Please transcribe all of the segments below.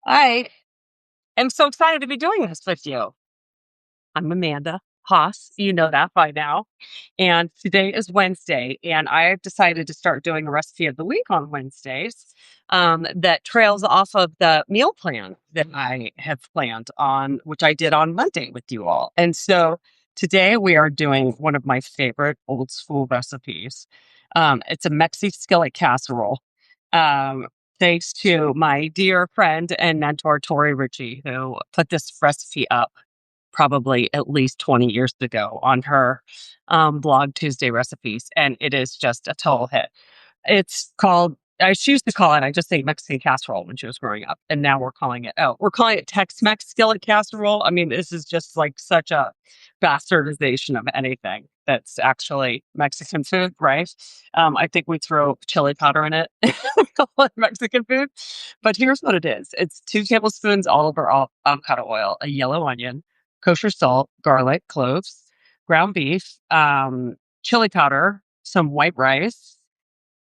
I am so excited to be doing this with you. I'm Amanda Haas. You know that by now. And today is Wednesday, and I've decided to start doing a recipe of the week on Wednesdays that trails off of the meal plan that I have planned on, which I did on Monday with you all. And so today we are doing one of my favorite old school recipes. It's a Mexi skillet casserole. Um, Thanks to my dear friend and mentor, Tori Ritchie, who put this recipe up probably at least 20 years ago on her blog, Tuesday Recipes. And it is just a total hit. It's called, she used to call it, I just say Mexican casserole when she was growing up. And now we're calling it Tex-Mex skillet casserole. I mean, this is just like such a bastardization of anything that's actually Mexican food, right? I think we throw chili powder in it, we call it Mexican food. But here's what it is. It's 2 tablespoons olive or avocado oil, a yellow onion, kosher salt, garlic, cloves, ground beef, chili powder, some white rice,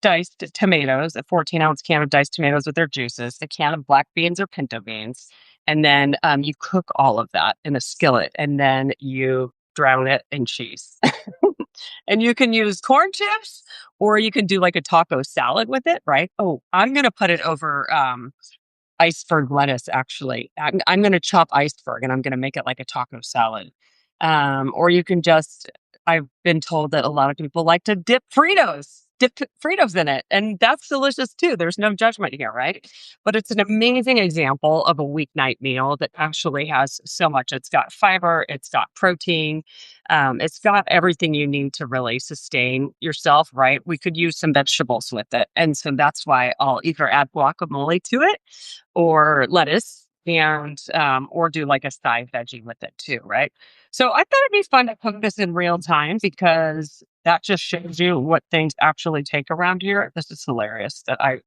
diced tomatoes, a 14-ounce can of diced tomatoes with their juices, a can of black beans or pinto beans, and then you cook all of that in a skillet, and then you drown it in cheese. And you can use corn chips, or you can do like a taco salad with it, right? Oh, I'm gonna put it over iceberg lettuce. Actually, I'm gonna chop iceberg, and I'm gonna make it like a taco salad. Or you can just, I've been told that a lot of people like to dip Fritos in it. And that's delicious too. There's no judgment here, right? But it's an amazing example of a weeknight meal that actually has so much. It's got fiber, it's got protein, it's got everything you need to really sustain yourself, right? We could use some vegetables with it. And so that's why I'll either add guacamole to it or lettuce and or do like a side veggie with it too, right? So I thought it'd be fun to cook this in real time because that just shows you what things actually take around here. This is hilarious that I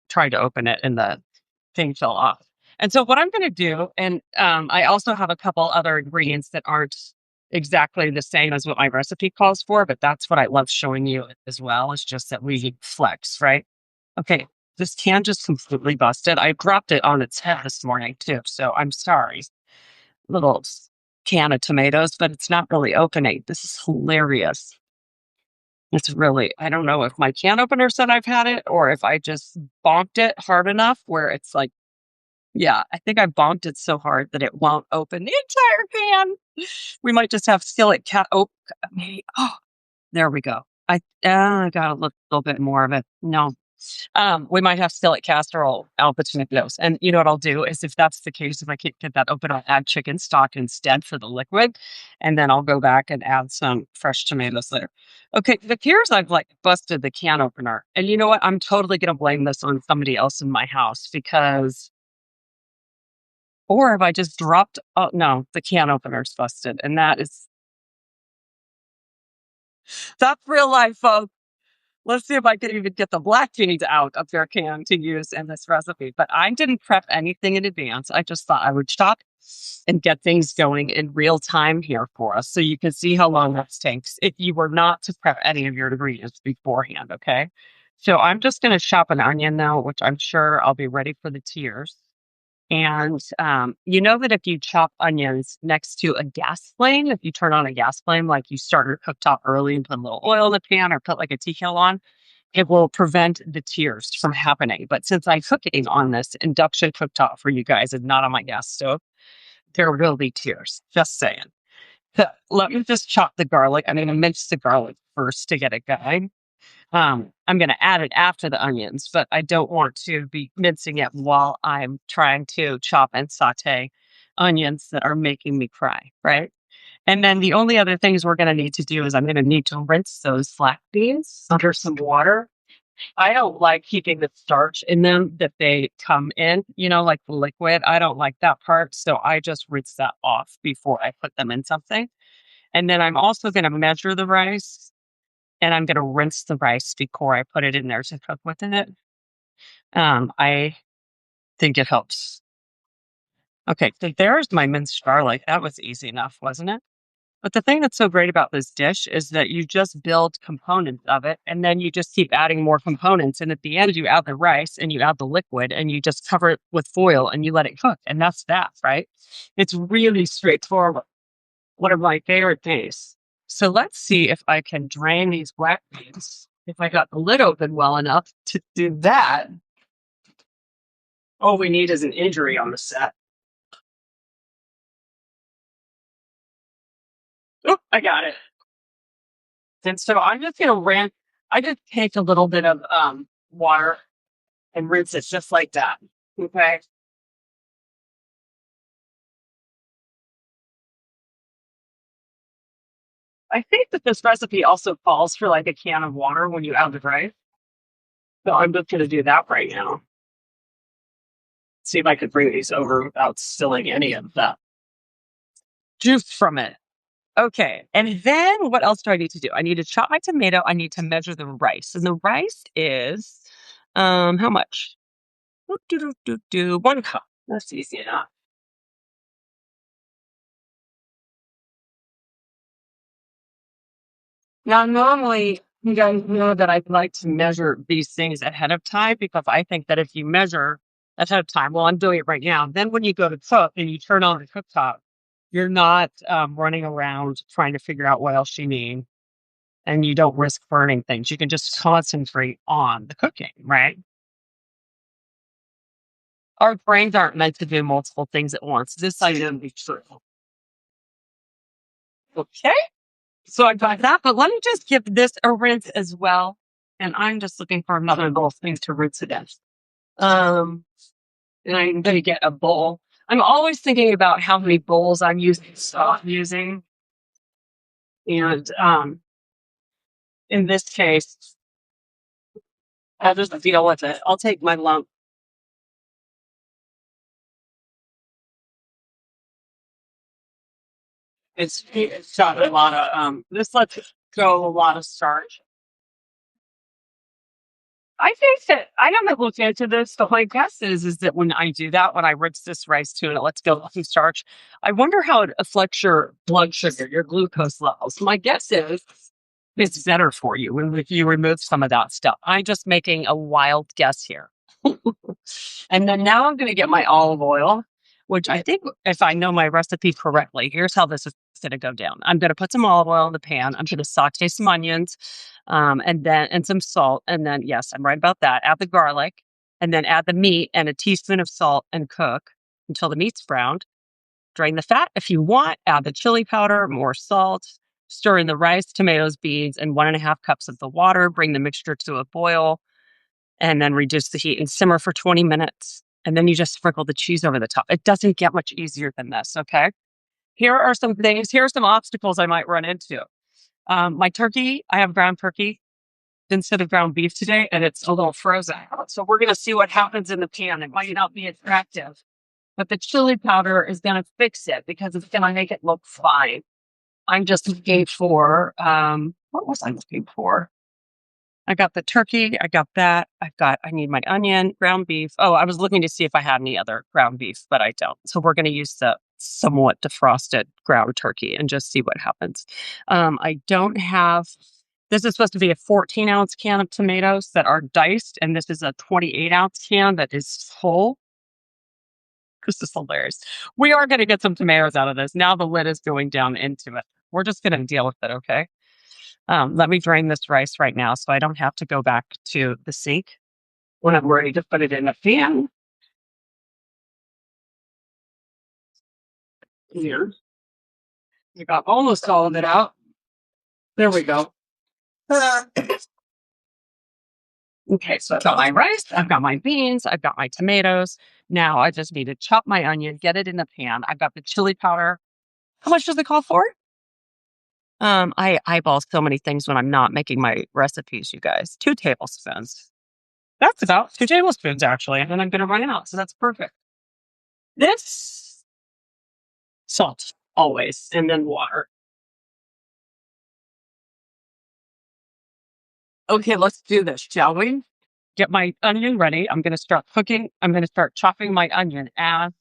tried to open it and the thing fell off. And so what I'm going to do, and I also have a couple other ingredients that aren't exactly the same as what my recipe calls for, but that's what I love showing you as well. It's just that we flex, right? Okay, this can just completely busted. I dropped it on its head this morning too, so I'm sorry. Little can of tomatoes, but it's not really opening. This is hilarious. It's really, I don't know if my can opener said I've had it or if I just bonked it hard enough where it's like, yeah, I think I bonked it so hard that it won't open the entire can. We might just have skillet cat. Oh, maybe. Oh, there we go. I got a little bit more of it. No, we might have skillet casserole al potatoes. And you know what I'll do is if that's the case, if I can't get that open, I'll add chicken stock instead for the liquid. And then I'll go back and add some fresh tomatoes there. Okay, it appears I've like busted the can opener. And you know what? I'm totally going to blame this on somebody else in my house because, or if I just dropped, oh no, the can opener's busted. And that's real life, folks. Let's see if I can even get the black beans out of their can to use in this recipe. But I didn't prep anything in advance. I just thought I would stop and get things going in real time here for us so you can see how long this takes if you were not to prep any of your ingredients beforehand, okay? So I'm just going to chop an onion now, which I'm sure I'll be ready for the tears. And you know that if you chop onions next to a gas flame, if you turn on a gas flame, like you start your cooktop early and put a little oil in the pan or put like a tea kettle on, it will prevent the tears from happening. But since I'm cooking on this induction cooktop for you guys and not on my gas stove, there will be tears. Just saying. So let me just chop the garlic. I'm going to mince the garlic first to get it going. I'm going to add it after the onions, but I don't want to be mincing it while I'm trying to chop and saute onions that are making me cry, right? And then the only other things we're going to need to do is I'm going to need to rinse those black beans under some water. I don't like keeping the starch in them that they come in, like the liquid. I don't like that part. So I just rinse that off before I put them in something. And then I'm also going to measure the rice and I'm going to rinse the rice before I put it in there to cook with it. I think it helps. Okay, so there's my minced garlic. That was easy enough, wasn't it? But the thing that's so great about this dish is that you just build components of it and then you just keep adding more components. And at the end, you add the rice and you add the liquid and you just cover it with foil and you let it cook. And that's that, right? It's really straightforward. One of my favorite things. So let's see if I can drain these black beans. If I got the lid open well enough to do that. All we need is an injury on the set. Oh, I got it. And so I'm just going to rinse. I just take a little bit of water and rinse it just like that. Okay. I think that this recipe also calls for like a can of water when you add the rice. So I'm just going to do that right now. See if I could bring these over without spilling any of that juice from it. Okay. And then what else do I need to do? I need to chop my tomato. I need to measure the rice. And the rice is how much? 1 cup. That's easy enough. Now, normally, you guys know that I like to measure these things ahead of time because I think that if you measure ahead of time, well, I'm doing it right now. Then when you go to cook and you turn on the cooktop, you're not running around trying to figure out what else you need and you don't risk burning things. You can just concentrate on the cooking, right? Our brains aren't meant to do multiple things at once. This I know to be true. Okay. So I got that, but let me just give this a rinse as well. And I'm just looking for another little thing to rinse it in. And I'm going to get a bowl. I'm always thinking about how many bowls I'm using. And in this case, I'll just deal with it. I'll take my lump. It's got a lot of this lets go a lot of starch. I think that I haven't looked into this, but my guess is that when I do that, when I rinse this rice too and it lets go some starch, I wonder how it affects your blood sugar, your glucose levels. My guess is it's better for you if you remove some of that stuff. I'm just making a wild guess here. And then now I'm going to get my olive oil, which I think, if I know my recipe correctly, here's how this is going to go down. I'm going to put some olive oil in the pan. I'm going to saute some onions, and some salt. And then, yes, I'm right about that. Add the garlic, and then add the meat and a teaspoon of salt and cook until the meat's browned. Drain the fat if you want. Add the chili powder, more salt. Stir in the rice, tomatoes, beans, and 1.5 cups of the water. Bring the mixture to a boil and then reduce the heat and simmer for 20 minutes. And then you just sprinkle the cheese over the top. It doesn't get much easier than this, okay? Here are some things. Here are some obstacles I might run into. My turkey, I have ground turkey instead of ground beef today, and it's a little frozen. So we're going to see what happens in the pan. It might not be attractive, but the chili powder is going to fix it because it's going to make it look fine. I'm just looking for, what was I looking for? I got the turkey. I got that. I need my onion, ground beef. Oh, I was looking to see if I had any other ground beef, but I don't. So we're going to use the somewhat defrosted ground turkey and just see what happens. I don't have, this is supposed to be a 14-ounce can of tomatoes that are diced, and this is a 28-ounce can that is whole. This is hilarious. We are going to get some tomatoes out of this. Now the lid is going down into it. We're just going to deal with it, okay? Let me drain this rice right now so I don't have to go back to the sink when I'm ready to put it in the pan. Here. I got almost all of it out. There we go. Okay, so I've got my rice, I've got my beans, I've got my tomatoes. Now I just need to chop my onion, get it in the pan. I've got the chili powder. How much does it call for? I eyeball so many things when I'm not making my recipes, you guys. 2 tablespoons. That's about 2 tablespoons, actually. And then I'm going to run out. So that's perfect. This salt, always, and then water. Okay, let's do this, shall we? Get my onion ready. I'm going to start cooking. I'm going to start chopping my onion as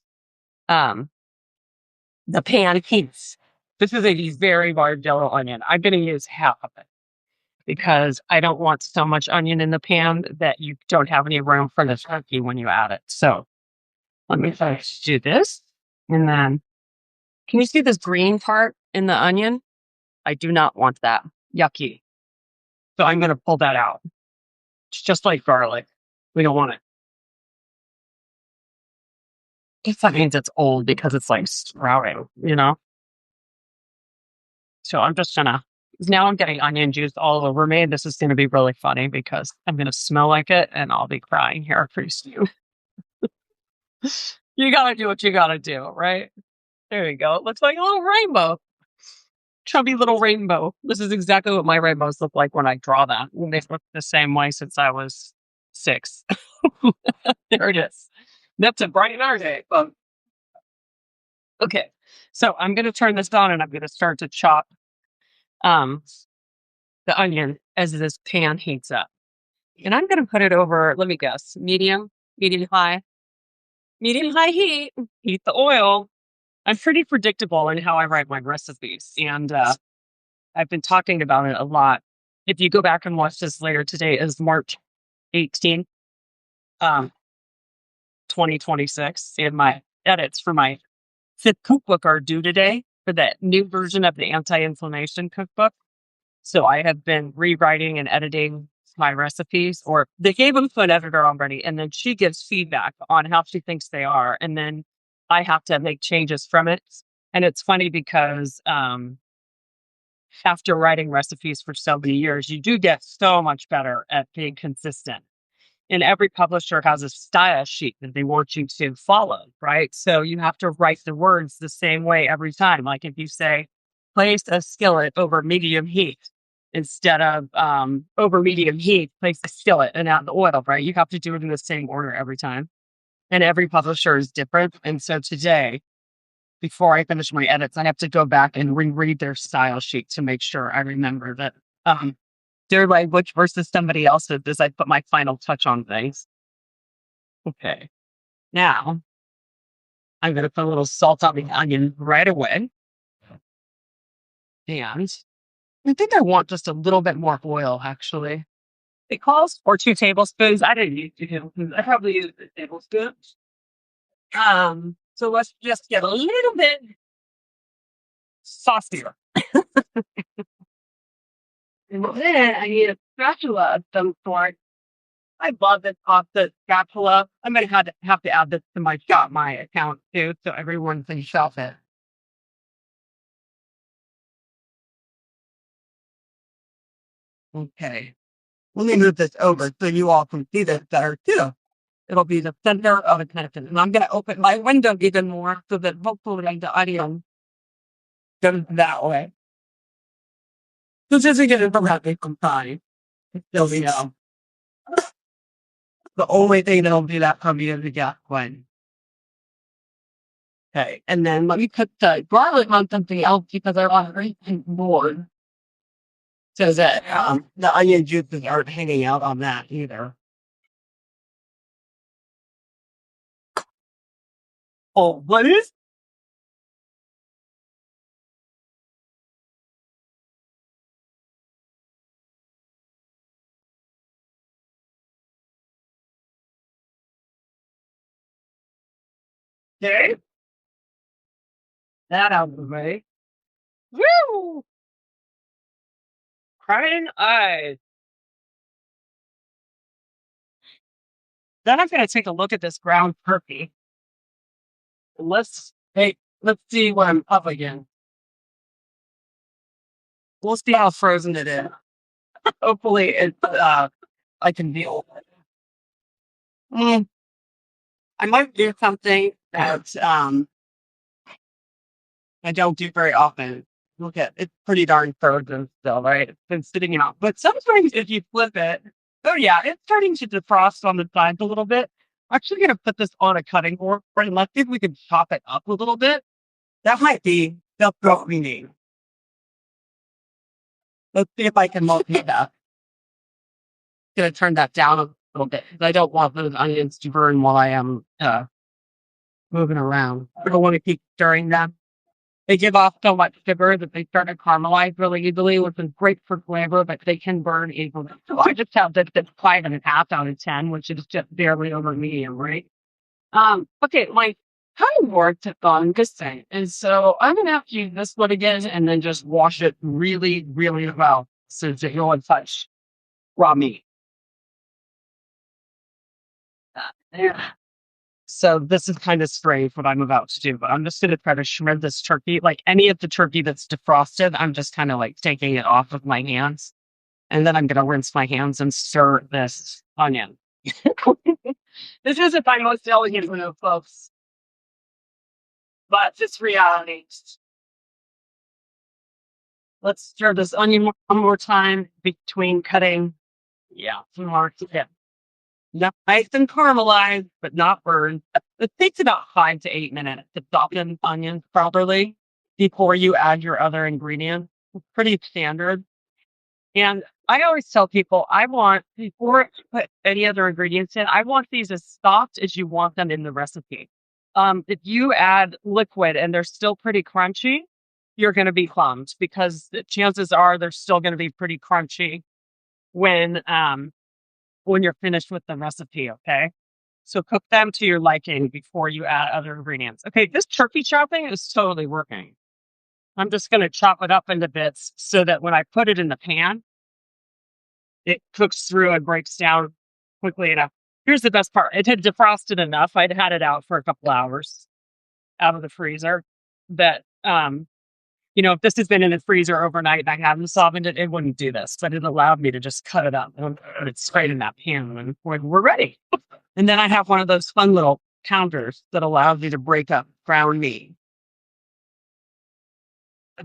the pan heats. This is a very large yellow onion. I'm going to use half of it because I don't want so much onion in the pan that you don't have any room for the turkey when you add it. So let me first do this. And then, can you see this green part in the onion? I do not want that. Yucky. So I'm going to pull that out. It's just like garlic. We don't want it. I guess that means it's old because it's like sprouting, you know? So I'm just gonna, now I'm getting onion juice all over me. This is going to be really funny because I'm going to smell like it and I'll be crying here pretty soon. You got to do what you got to do, right? There you go. It looks like a little rainbow. Chubby little rainbow. This is exactly what my rainbows look like when I draw them. And they've looked the same way since I was 6. There it is. That's a bright our day. Okay. So I'm going to turn this on and I'm going to start to chop the onion as this pan heats up. And I'm going to put it over, let me guess, medium high heat. Heat the oil. I'm pretty predictable in how I write my recipes. And I've been talking about it a lot. If you go back and watch this later, today is March 18th, 2026. And my edits for my 5th cookbook are due today for that new version of the anti-inflammation cookbook. So I have been rewriting and editing my recipes, or they gave them to an editor already, and then she gives feedback on how she thinks they are. And then I have to make changes from it. And it's funny because after writing recipes for so many years, you do get so much better at being consistent. And every publisher has a style sheet that they want you to follow, right? So you have to write the words the same way every time. Like if you say, place a skillet over medium heat, instead of over medium heat, place the skillet and add the oil, right? You have to do it in the same order every time. And every publisher is different. And so today, before I finish my edits, I have to go back and reread their style sheet to make sure I remember that their language versus somebody else's as I put my final touch on things. Okay. Now, I'm going to put a little salt on the onion right away. And I think I want just a little bit more oil, actually. It calls for 2 tablespoons. I didn't use 2 tablespoons. I probably used a tablespoon. So let's just get a little bit saucier. And then I need a spatula of some sort. I love this pasta spatula. I'm going to have to add this to my Shop My account too, so everyone can shop it. Okay. Let me move this over so you all can see this better too. It'll be the center of attention. And I'm going to open my window even more so that hopefully the audio goes that way. This isn't going to prevent me from crying. So, you know, the only thing that'll do that for me is the gas one. Okay. And then let me put the garlic on something else because I want to eat more so that the onion juices aren't hanging out on that either. Oh, what is? Okay. That out of the way. Woo! Crying eyes. Then I'm going to take a look at this ground turkey. Let's see what I'm up against. We'll see how frozen it is. Hopefully, I can deal with it. I might do something that I don't do very often. Look at it's pretty darn frozen still, right? It's been sitting out. But sometimes if you flip it, oh yeah, it's starting to defrost on the sides a little bit. I'm actually gonna put this on a cutting board, right? Let's see if we can chop it up a little bit. That might be the what we need. Let's see if I can multitask. Gonna turn that down a little bit because I don't want those onions to burn while I am moving around. I don't want to keep stirring them. They give off so much sugar that they start to caramelize really easily, which is great for flavor, but they can burn easily. So I just have this at 5.5 out of 10, which is just barely over medium, right? Okay, my cutting board took on this thing, and so I'm gonna have to use this one again and then just wash it really, really well since it will touch raw meat. There. So this is kind of strange what I'm about to do, but I'm just gonna try to shred this turkey. Like any of the turkey that's defrosted, I'm just kind of like taking it off with my hands. And then I'm gonna rinse my hands and stir this onion. This isn't my most elegant move, folks, but it's reality. Let's stir this onion one more time between cutting. Yeah, some more. Yeah. Nice and caramelized, but not burned. It takes about 5 to 8 minutes to soften onions properly before you add your other ingredients. It's pretty standard. And I always tell people before I put any other ingredients in, I want these as soft as you want them in the recipe. If you add liquid and they're still pretty crunchy, you're going to be bummed because the chances are they're still going to be pretty crunchy when you're finished with the recipe, okay? So cook them to your liking before you add other ingredients. Okay, this turkey chopping is totally working. I'm just going to chop it up into bits so that when I put it in the pan, it cooks through and breaks down quickly enough. Here's the best part. It had defrosted enough. I'd had it out for a couple hours out of the freezer that, if this has been in the freezer overnight and I hadn't softened it, it wouldn't do this. But it allowed me to just cut it up and put it straight in that pan when we're ready. And then I have one of those fun little counters that allows you to break up ground meat.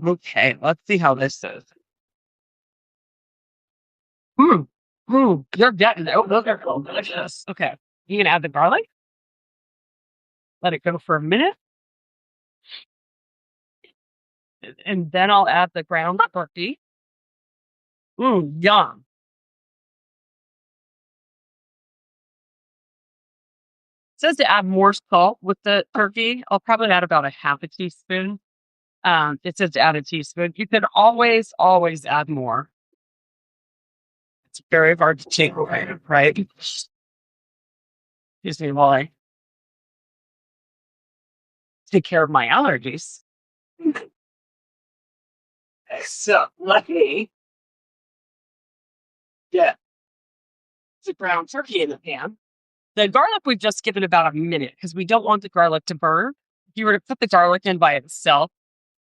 Okay, let's see how this is. You're getting it. Oh, those are so delicious. Okay, you can add the garlic. Let it go for a minute. And then I'll add the ground turkey. Yum. It says to add more salt with the turkey. I'll probably add about a half a teaspoon. It says to add a teaspoon. You can always add more. It's very hard to take away, right? Excuse me while I take care of my allergies. So let me get the ground turkey in the pan. The garlic we've just given about a minute because we don't want the garlic to burn. If you were to put the garlic in by itself,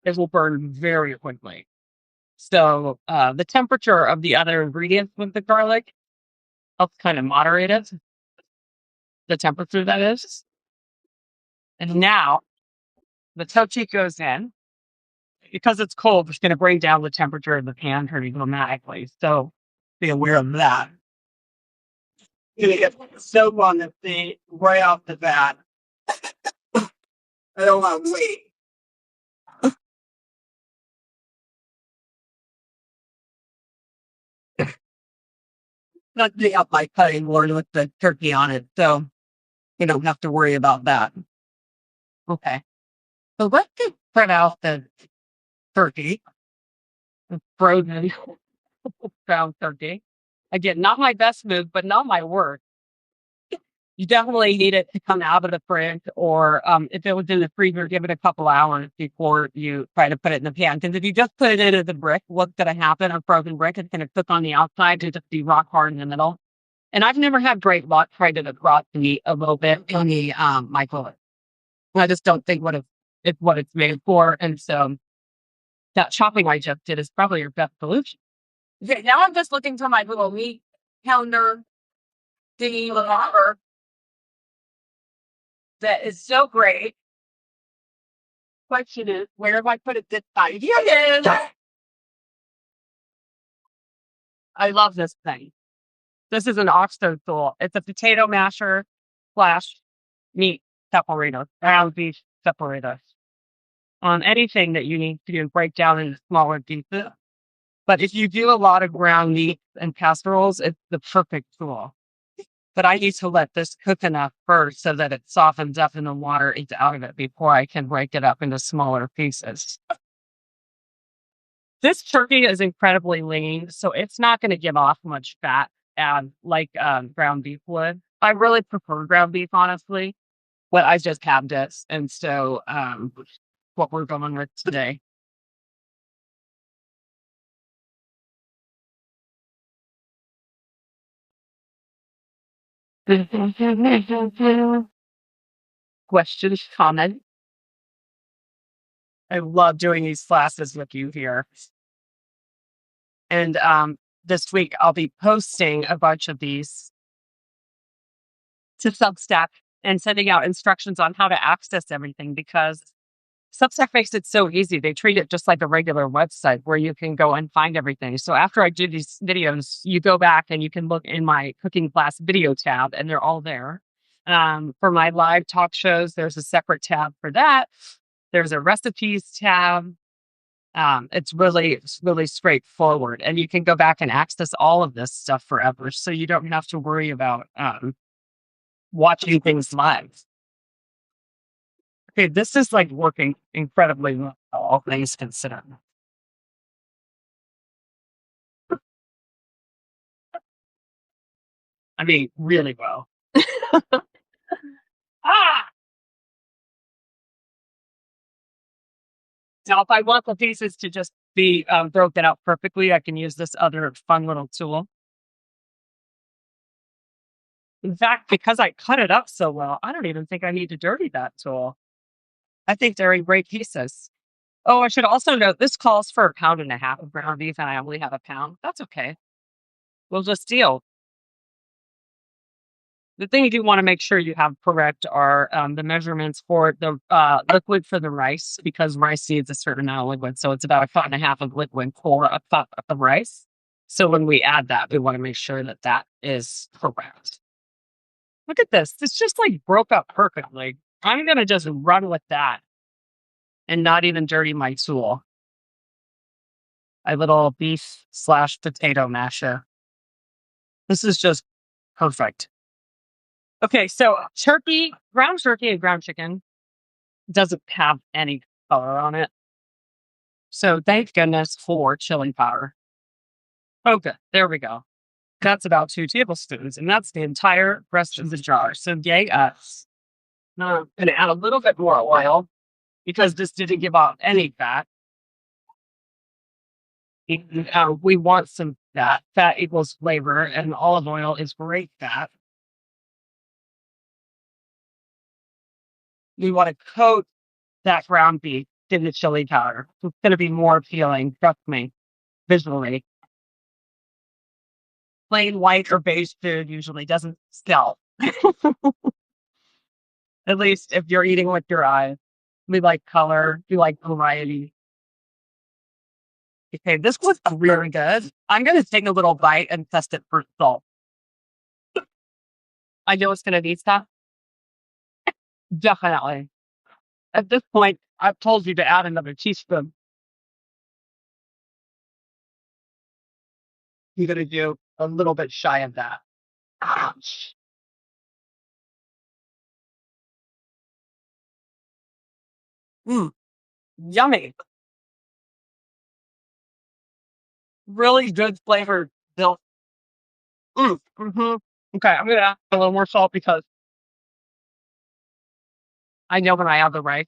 it will burn very quickly. So the temperature of the other ingredients with the garlic helps kind of moderate it, the temperature that is. And now the turkey goes in. Because it's cold, it's going to bring down the temperature of the pan pretty dramatically. So be aware of that. Going to get soap on the thing right off the bat. I don't want to wait. Not to up my cutting board with the turkey on it, so you don't have to worry about that. Okay. So let's just spread out the turkey, the frozen ground turkey. Again, not my best move, but not my worst. You definitely need it to come out of the fridge, or if it was in the freezer, give it a couple hours before you try to put it in the pan. Because if you just put it in as a brick, what's going to happen? A frozen brick, it's going to cook on the outside and just be rock hard in the middle. And I've never had great luck trying to defrost meat a little bit in the microwave. I just don't think it's what it's made for. And so that chopping I just did is probably your best solution. Okay, now I'm just looking for my little meat pounder thingy lever that is so great. Question is, where have I put it this time? Here it is. I love this thing. This is an oxtail tool. It's a potato masher / meat separator, ground beef separator. On anything that you need to break down into smaller pieces. But if you do a lot of ground meat and casseroles, it's the perfect tool. But I need to let this cook enough first so that it softens up and the water is out of it before I can break it up into smaller pieces. This turkey is incredibly lean, so it's not going to give off much fat like ground beef would. I really prefer ground beef, honestly, but I just have this. And so what we're going with today. Questions, comment. I love doing these classes with you here. And this week I'll be posting a bunch of these to Substack and sending out instructions on how to access everything because Substack makes it so easy. They treat it just like a regular website where you can go and find everything. So after I do these videos, you go back and you can look in my cooking class video tab and they're all there. For my live talk shows, there's a separate tab for that. There's a recipes tab. It's really straightforward, and you can go back and access all of this stuff forever. So you don't have to worry about watching things live. Okay, this is like working incredibly well, all things considered. I mean, really well. Ah! Now, if I want the pieces to just be broken out perfectly, I can use this other fun little tool. In fact, because I cut it up so well, I don't even think I need to dirty that tool. I think they're in great pieces. Oh, I should also note this calls for 1.5 pounds of ground beef, and I only have 1 pound. That's okay. We'll just deal. The thing you do want to make sure you have correct are the measurements for the liquid for the rice, because rice needs a certain amount of liquid. So it's about 1.5 pounds of liquid for a cup of rice. So when we add that, we want to make sure that that is correct. Look at this. This just like broke up perfectly. I'm going to just run with that and not even dirty my tool. A little beef/potato masher. This is just perfect. Okay, so ground turkey and ground chicken doesn't have any color on it. So thank goodness for chili powder. Okay, there we go. That's about 2 tablespoons, and that's the entire rest of the jar. So yay us. Now I'm going to add a little bit more oil because this didn't give off any fat. We want some fat. Fat equals flavor, and olive oil is great fat. We want to coat that ground beef in the chili powder. It's going to be more appealing, trust me, visually. Plain white or beige food usually doesn't sell. At least if you're eating with your eyes. We like color. We like variety. Okay, this was really good. I'm going to take a little bite and test it for salt. I know it's going to need stuff. Definitely. At this point, I've told you to add another teaspoon. You're going to do a little bit shy of that. Yummy. Really good flavored milk. Okay, I'm going to add a little more salt because I know when I add the rice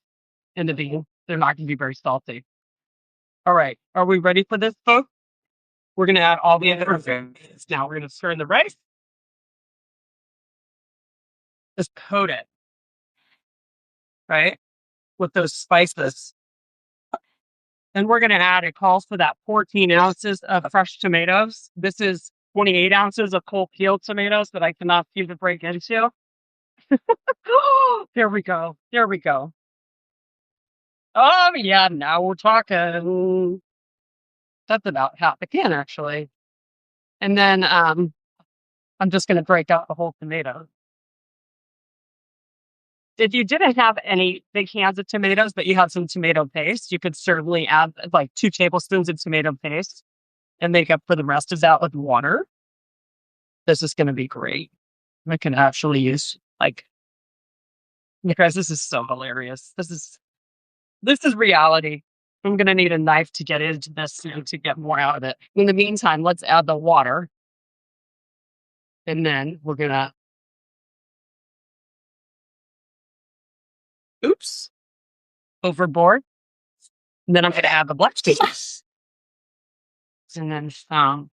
and the beans, they're not going to be very salty. All right, are we ready for this, folks? We're going to add all the ingredients. Now we're going to stir in the rice. Just coat it, right, with those spices. Then we're going to add, it calls for that 14 ounces of fresh tomatoes. This is 28 ounces of whole peeled tomatoes that I cannot seem to break into. There we go. There we go. Oh, yeah, now we're talking. That's about half a can, actually. And then I'm just going to break out the whole tomato. If you didn't have any big cans of tomatoes, but you have some tomato paste, you could certainly add like 2 tablespoons of tomato paste and make up for the rest of that with water. This is going to be great. I can actually use like, you guys, this is so hilarious. This is reality. I'm gonna need a knife to get into this to get more out of it. In the meantime, let's add the water, and then we're gonna. Oops, overboard. And then I'm gonna add the black beans, and then I'm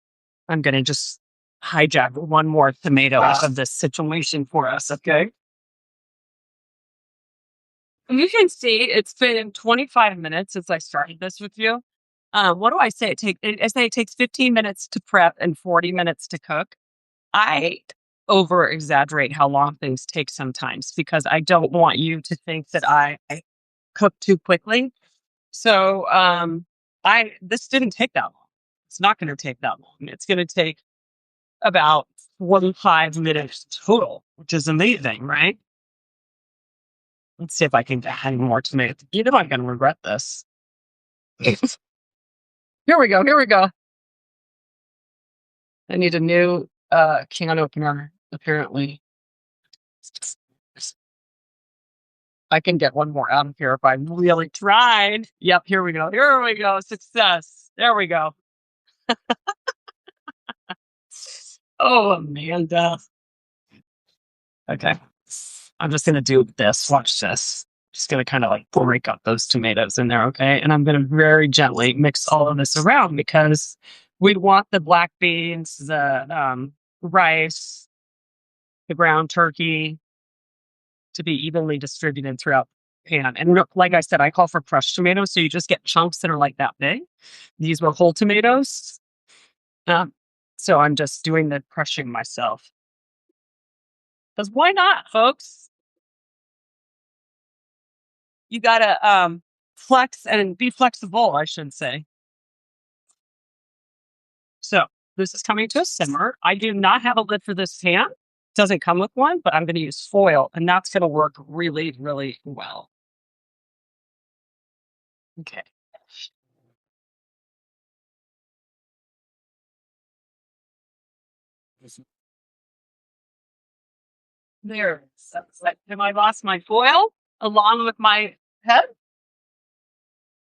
gonna just hijack one more tomato out of this situation for us. Okay. You can see it's been 25 minutes since I started this with you. What do I say? I say it takes 15 minutes to prep and 40 minutes to cook. I over exaggerate how long things take sometimes because I don't want you to think that I cook too quickly. So I this didn't take that long. It's not going to take that long. It's going to take about 45 minutes total, which is amazing, right? Let's see if I can add more tomatoes. You know I'm going to regret this. Here we go. Here we go. I need a new can opener, apparently. I can get one more out of here if I really tried. Yep, here we go. Here we go. Success. There we go. Oh, Amanda. Okay. I'm just going to do this. Watch this. Just going to kind of like break up those tomatoes in there, okay? And I'm going to very gently mix all of this around because we want the black beans, the rice, the ground turkey to be evenly distributed throughout the pan. And like I said, I call for crushed tomatoes, so you just get chunks that are like that big. These were whole tomatoes. So I'm just doing the crushing myself. Because why not, folks? You gotta flex and be flexible, I should say. So this is coming to a simmer. I do not have a lid for this pan. Doesn't come with one, but I'm going to use foil, and that's going to work really, really well. Okay. There. Have I lost my foil along with my head?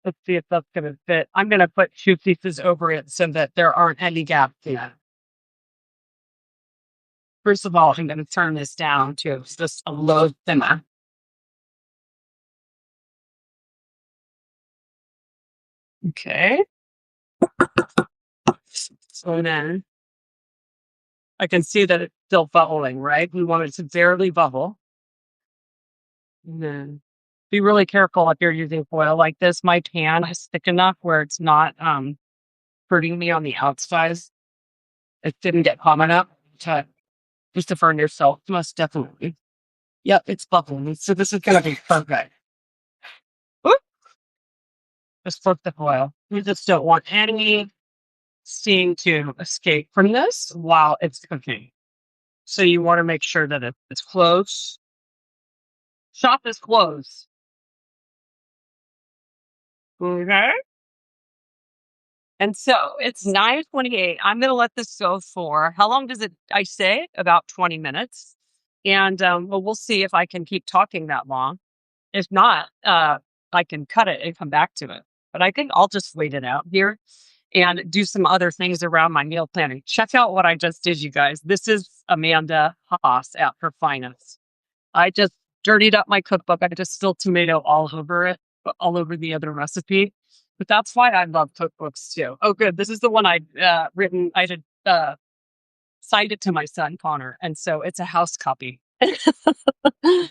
Let's see if that's going to fit. I'm going to put 2 pieces over it so that there aren't any gaps in it. First of all, I'm going to turn this down to just a low simmer. Okay. So then I can see that it's still bubbling, right? We want it to barely bubble. And then be really careful if you're using foil like this. My pan is thick enough where it's not hurting me on the outside. It didn't get hot enough to burn yourself. Most definitely. Yep, it's bubbling. So this is going to be perfect. Oop. Just flip the foil. You just don't want any steam to escape from this while it's cooking. So you want to make sure that it's close. Shop is closed. Okay. And so it's 9:28. I'm going to let this go for how long does it? I say about 20 minutes. And well, we'll see if I can keep talking that long. If not, I can cut it and come back to it. But I think I'll just wait it out here and do some other things around my meal planning. Check out what I just did, you guys. This is Amanda Haas at her finest. I just dirtied up my cookbook. I just spilled tomato all over it, all over the other recipe. But that's why I love cookbooks too. Oh, good. This is the one I written. I did signed it to my son Connor, and so it's a house copy.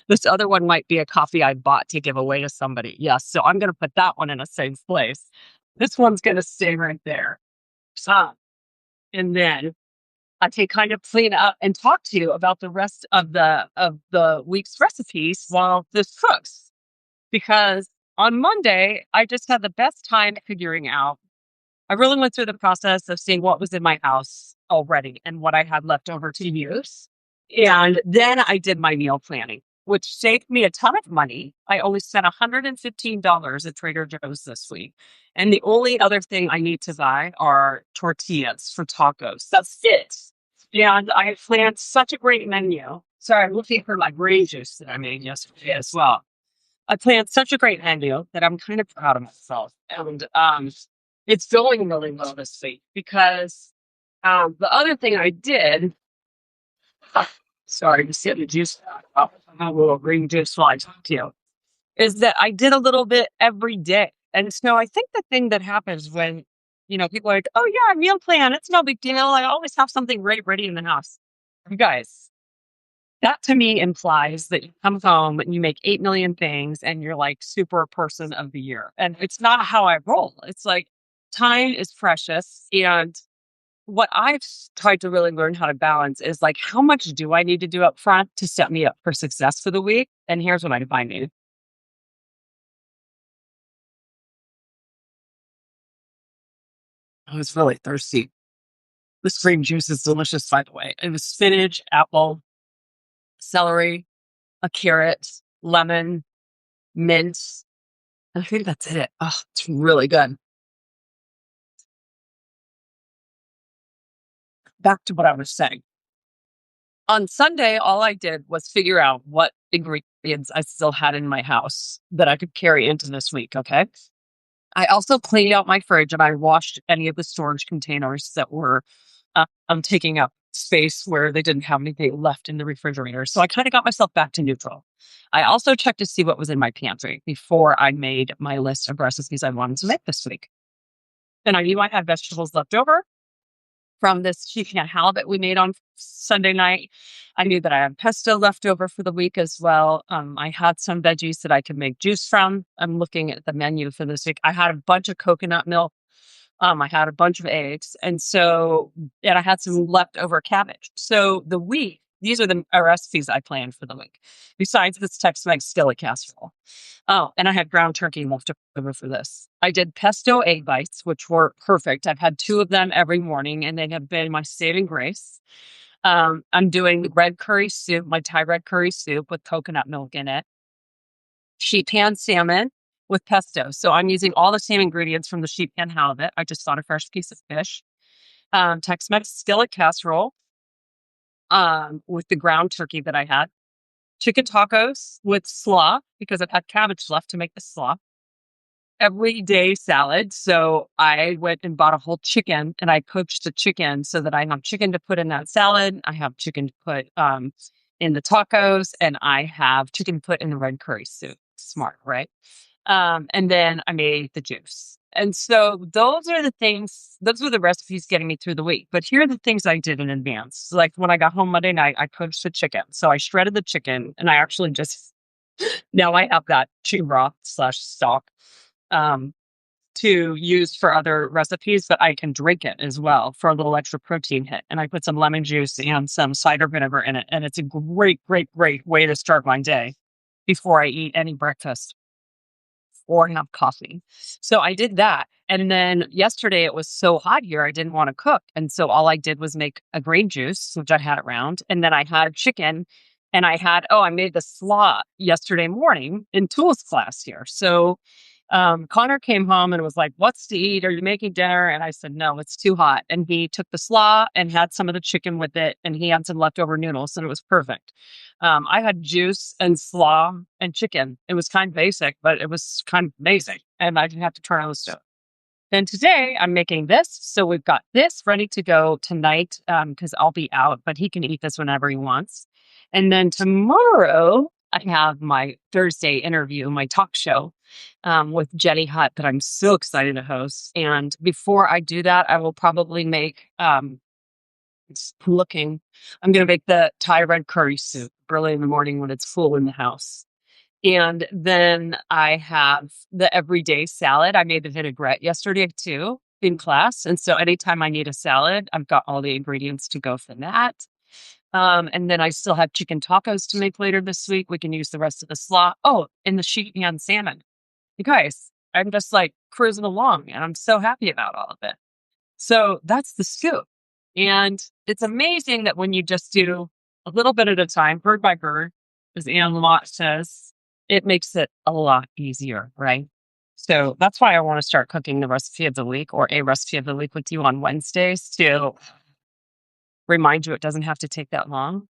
This other one might be a copy I bought to give away to somebody. Yes, so I'm going to put that one in a safe place. This one's going to stay right there. And then I can kind of clean up and talk to you about the rest of the week's recipes while this cooks. Because on Monday, I just had the best time figuring out. I really went through the process of seeing what was in my house already and what I had left over to use. And then I did my meal planning, which saved me a ton of money. I only spent $115 at Trader Joe's this week. And the only other thing I need to buy are tortillas for tacos. That's it. And I planned such a great menu. Sorry, I'm looking for my green juice that I made yesterday as well. I planned such a great menu that I'm kind of proud of myself. And it's going really well this week because the other thing I did, sorry, just get the juice out. I'll have a little green juice while I talk to you, is that I did a little bit every day. And so I think the thing that happens when, people are like, oh yeah, meal plan, it's no big deal. I always have something great ready in the house. You guys, that to me implies that you come home and you make 8 million things and you're like super person of the year. And it's not how I roll. It's like time is precious. And what tried to really learn how to balance is like, how much do I need to do up front to set me up for success for the week? And here's what I'm finding. I was really thirsty. This green juice is delicious, by the way. It was spinach, apple, celery, a carrot, lemon, mint. And I think that's it. Oh, it's really good. Back to what I was saying. On Sunday, all I did was figure out what ingredients I still had in my house that I could carry into this week. Okay. I also cleaned out my fridge and I washed any of the storage containers that were taking up space where they didn't have anything left in the refrigerator. So I kind of got myself back to neutral. I also checked to see what was in my pantry before I made my list of recipes I wanted to make this week. And I knew I had vegetables left over from this chicken halibut we made on Sunday night. I knew that I had pesto left over for the week as well. I had some veggies that I could make juice from. I'm looking at the menu for this week. I had a bunch of coconut milk. I had a bunch of eggs. And I had some leftover cabbage. So these are the recipes I planned for the week. Besides this Tex-Mex skillet casserole. Oh, and I had ground turkey left over for this. I did pesto egg bites, which were perfect. I've had 2 of them every morning, and they have been my saving grace. I'm doing red curry soup, my Thai red curry soup with coconut milk in it. Sheet pan salmon with pesto. So I'm using all the same ingredients from the sheet pan halibut. I just bought a fresh piece of fish. Tex-Mex skillet casserole with the ground turkey that I had. Chicken tacos with slaw because I've had cabbage left to make the slaw. Everyday salad. So I went and bought a whole chicken and I poached the chicken so that I have chicken to put in that salad. I have chicken to put in the tacos and I have chicken to put in the red curry soup. Smart, right? And then I made the juice. And so those are the recipes getting me through the week. But here are the things I did in advance. Like when I got home Monday night, I poached the chicken. So I shredded the chicken and I actually now I have that chicken broth / stock to use for other recipes, but I can drink it as well for a little extra protein hit. And I put some lemon juice and some cider vinegar in it. And it's a great, great, great way to start my day before I eat any breakfast or have coffee. So I did that. And then yesterday it was so hot here, I didn't want to cook. And so all I did was make a green juice, which I had around. And then I had chicken and I made the slaw yesterday morning in tools class here. So Connor came home and was like, what's to eat? Are you making dinner? And I said, no, it's too hot. And he took the slaw and had some of the chicken with it. And he had some leftover noodles and it was perfect. I had juice and slaw and chicken. It was kind of basic, but it was kind of amazing. And I didn't have to turn on the stove. Then today I'm making this. So we've got this ready to go tonight because I'll be out, but he can eat this whenever he wants. And then tomorrow I have my Thursday interview, my talk show with Jenny Hutt that I'm so excited to host. And before I do that, I will probably make, I'm going to make the Thai red curry soup early in the morning when it's full in the house. And then I have the everyday salad. I made the vinaigrette yesterday too in class. And so anytime I need a salad, I've got all the ingredients to go for that. And then I still have chicken tacos to make later this week. We can use the rest of the slaw. Oh, and the sheet pan salmon. You guys, I'm just like cruising along and I'm so happy about all of it. So that's the scoop. And it's amazing that when you just do a little bit at a time, bird by bird, as Anne Lamott says, it makes it a lot easier, right? So that's why I want to start cooking the recipe of the week or a recipe of the week with you on Wednesdays too. remind you it doesn't have to take that long.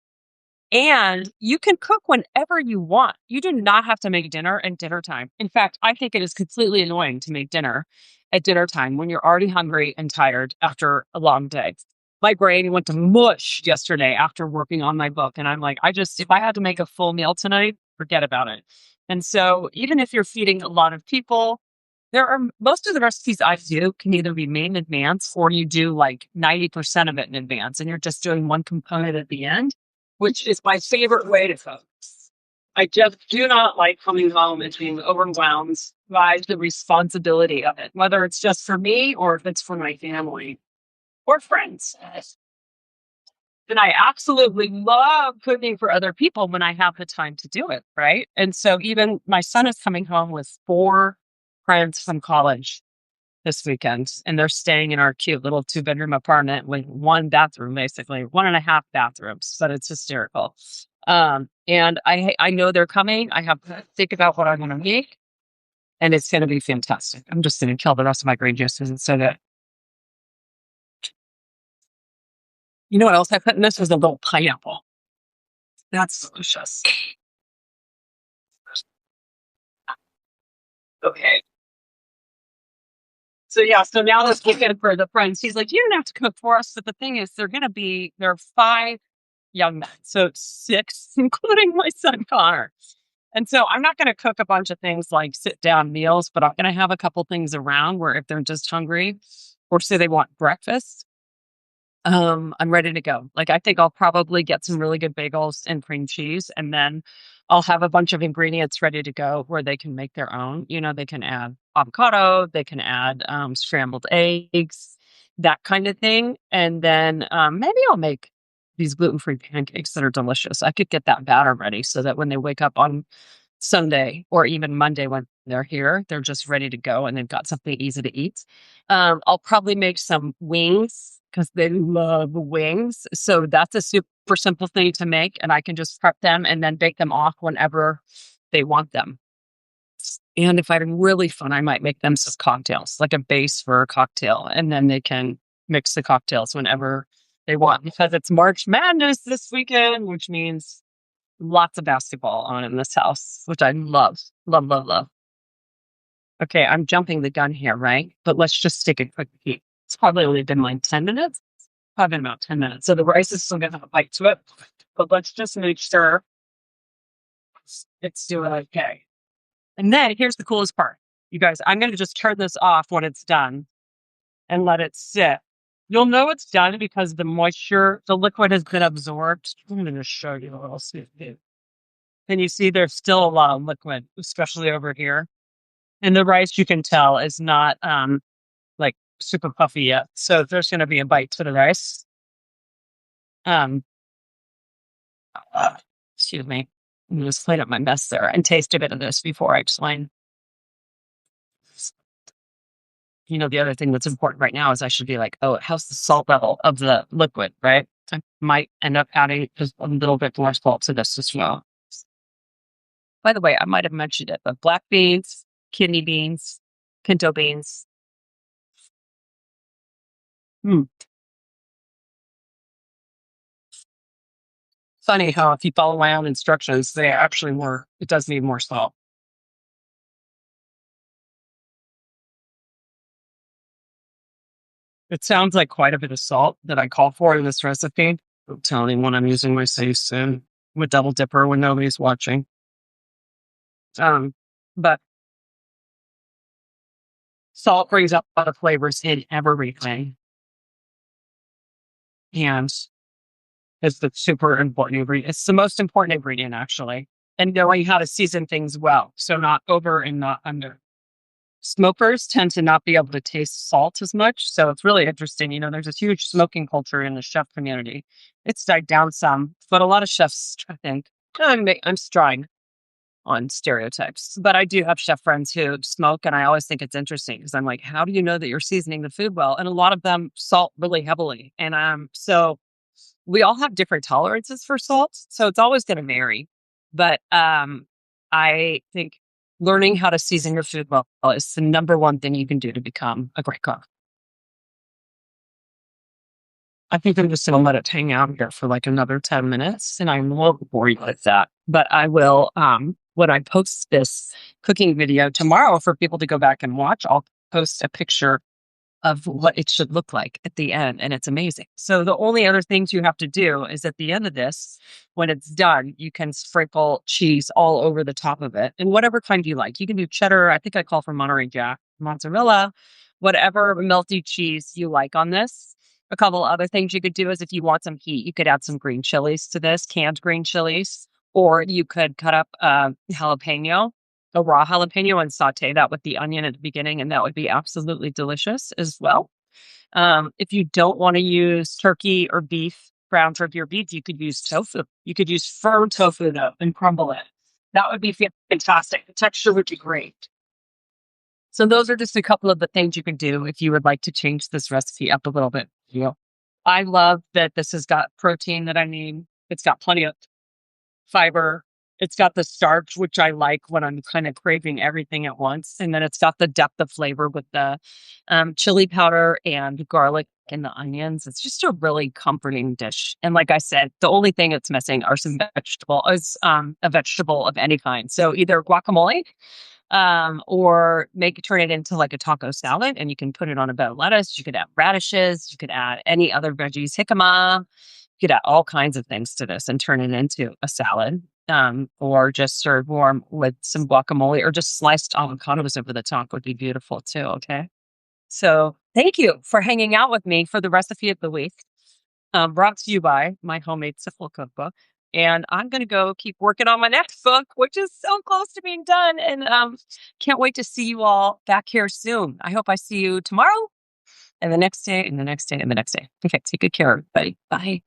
And you can cook whenever you want. You do not have to make dinner at dinner time. In fact, I think it is completely annoying to make dinner at dinner time when you're already hungry and tired after a long day. My brain went to mush yesterday after working on my book. And I'm like, if I had to make a full meal tonight, forget about it. And so even if you're feeding a lot of people, most of the recipes I do can either be made in advance or you do like 90% of it in advance and you're just doing one component at the end, which is my favorite way to cook. I just do not like coming home and being overwhelmed by the responsibility of it, whether it's just for me or if it's for my family or friends. And I absolutely love cooking for other people when I have the time to do it, right? And so even my son is coming home with 4 friends from college this weekend, and they're staying in our cute little 2-bedroom apartment with 1 bathroom, basically 1.5 bathrooms, but it's hysterical. And I know they're coming. I have to think about what I'm going to make, and it's going to be fantastic. I'm just going to kill the rest of my green juices and so that. You know what else I put in this was a little pineapple. That's delicious. Okay. So now this weekend for the friends, he's like, you don't have to cook for us. But the thing is, there are 5 young men. So 6, including my son Connor. And so I'm not going to cook a bunch of things like sit down meals, but I'm going to have a couple things around where if they're just hungry or say they want breakfast, I'm ready to go. Like, I think I'll probably get some really good bagels and cream cheese, and then I'll have a bunch of ingredients ready to go where they can make their own. They can add avocado, they can add scrambled eggs, that kind of thing. And then maybe I'll make these gluten-free pancakes that are delicious. I could get that batter ready so that when they wake up on Sunday or even Monday when they're here, they're just ready to go and they've got something easy to eat. I'll probably make some wings because they love wings. So that's a super simple thing to make. And I can just prep them and then bake them off whenever they want them. And if I'm really fun, I might make them as cocktails, like a base for a cocktail. And then they can mix the cocktails whenever they want because it's March Madness this weekend, which means lots of basketball on in this house, which I love, love, love, love. Okay, I'm jumping the gun here, right? But let's just take a quick peek. It's probably only been like 10 minutes. Probably about 10 minutes. So the rice is still going to have a bite to it. But let's just make sure it's doing okay. And then here's the coolest part. You guys, I'm going to just turn this off when it's done and let it sit. You'll know it's done because the liquid has been absorbed. I'm going to show you a little snippet. And you see there's still a lot of liquid, especially over here. And the rice, you can tell, is not like super puffy yet. So there's going to be a bite to the rice. Excuse me. I'm going to just clean up my mess there and taste a bit of this before I explain. The other thing that's important right now is I should be like, oh, how's the salt level of the liquid, right? I might end up adding just a little bit more salt to this as well. By the way, I might have mentioned it, but black beans, kidney beans, pinto beans. Funny how if you follow my own instructions, it does need more salt. It sounds like quite a bit of salt that I call for in this recipe. I'll tell anyone I'm using my safe soon with double dipper when nobody's watching. But salt brings up a lot of flavors in everything. And it's the super important ingredient. It's the most important ingredient, actually. And knowing how to season things well. So not over and not under. Smokers tend to not be able to taste salt as much. So it's really interesting. There's this huge smoking culture in the chef community. It's died down some, but a lot of chefs, I think, I'm straying on stereotypes, but I do have chef friends who smoke. And I always think it's interesting because I'm like, how do you know that you're seasoning the food well? And a lot of them salt really heavily. And so we all have different tolerances for salt. So it's always going to vary. But I think learning how to season your food well is the number one thing you can do to become a great cook. I think I'm just going to let it hang out here for like another 10 minutes and I won't bore you with that. But I will, when I post this cooking video tomorrow for people to go back and watch, I'll post a picture of what it should look like at the end. And it's amazing. So the only other things you have to do is at the end of this, when it's done, you can sprinkle cheese all over the top of it and whatever kind you like. You can do cheddar. I think I call for Monterey Jack, mozzarella, whatever melty cheese you like on this. A couple other things you could do is if you want some heat, you could add some green chilies to this, canned green chilies, or you could cut up jalapeno, a raw jalapeno, and saute that with the onion at the beginning, and that would be absolutely delicious as well. If you don't want to use turkey or beef, ground turkey or beef, you could use tofu. You could use firm tofu though and crumble it. That would be fantastic. The texture would be great. So those are just a couple of the things you can do if you would like to change this recipe up a little bit. I love that this has got protein that I need. It's got plenty of fiber. It's got the starch, which I like when I'm kind of craving everything at once. And then it's got the depth of flavor with the chili powder and garlic and the onions. It's just a really comforting dish. And like I said, the only thing it's missing are some a vegetable of any kind. So either guacamole, or turn it into like a taco salad, and you can put it on a bed of lettuce. You could add radishes. You could add any other veggies, jicama. You could add all kinds of things to this and turn it into a salad, or just serve warm with some guacamole or just sliced avocados over the top would be beautiful too. Okay. So thank you for hanging out with me for the recipe of the week, brought to you by my homemade Syphil cookbook. And I'm going to go keep working on my next book, which is so close to being done. And can't wait to see you all back here soon. I hope I see you tomorrow and the next day and the next day and the next day. Okay, take good care, everybody. Bye.